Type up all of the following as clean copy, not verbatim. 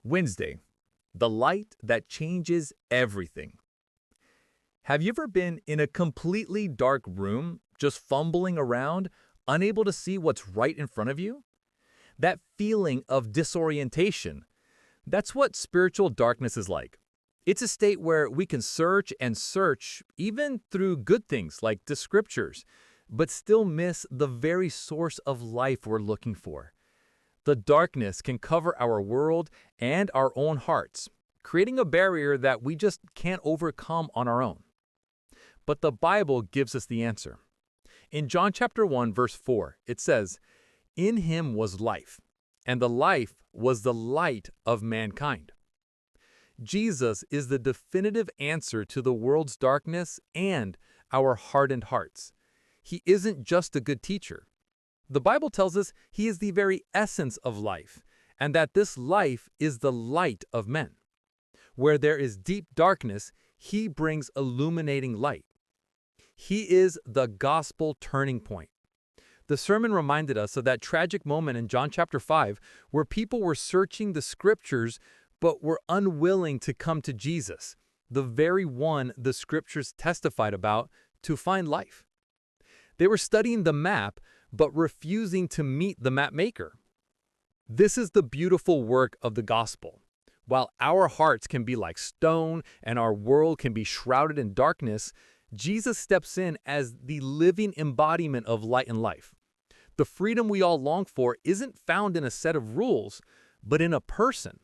Wednesday, the light that changes everything. Have you ever been in a completely dark room, just fumbling around, unable to see what's right in front of you? That feeling of disorientation, that's what spiritual darkness is like. It's a state where we can search and search, even through good things like the scriptures, but still miss the very source of life we're looking for. The darkness can cover our world and our own hearts, creating a barrier that we just can't overcome on our own. But the Bible gives us the answer. In John chapter 1, verse 4, it says, "In him was life, and the life was the light of mankind." Jesus is the definitive answer to the world's darkness and our hardened hearts. He isn't just a good teacher. The Bible tells us he is the very essence of life, and that this life is the light of men. Where there is deep darkness, he brings illuminating light. He is the gospel turning point. The sermon reminded us of that tragic moment in John chapter 5 where people were searching the scriptures but were unwilling to come to Jesus, the very one the scriptures testified about, to find life. They were studying the map but refusing to meet the mapmaker. This is the beautiful work of the gospel. While our hearts can be like stone and our world can be shrouded in darkness, Jesus steps in as the living embodiment of light and life. The freedom we all long for isn't found in a set of rules, but in a person.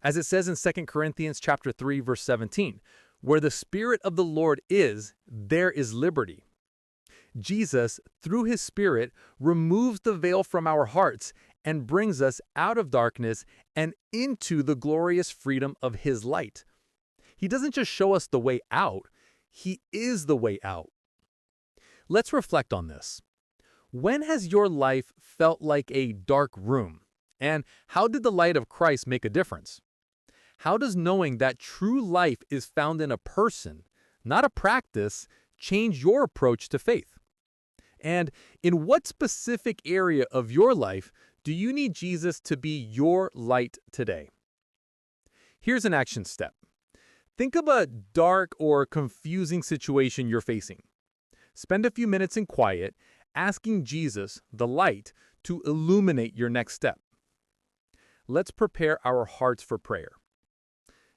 As it says in 2 Corinthians chapter 3, verse 17, "Where the Spirit of the Lord is, there is liberty." Jesus, through his Spirit, removes the veil from our hearts and brings us out of darkness and into the glorious freedom of his light. He doesn't just show us the way out, he is the way out. Let's reflect on this. When has your life felt like a dark room? And how did the light of Christ make a difference? How does knowing that true life is found in a person, not a practice, change your approach to faith? And in what specific area of your life do you need Jesus to be your light today? Here's an action step. Think of a dark or confusing situation you're facing. Spend a few minutes in quiet, asking Jesus, the light, to illuminate your next step. Let's prepare our hearts for prayer.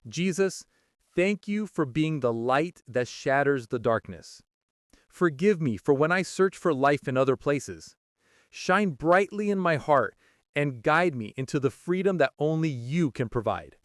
Jesus, thank you for being the light that shatters the darkness. Forgive me for when I search for life in other places. Shine brightly in my heart and guide me into the freedom that only you can provide.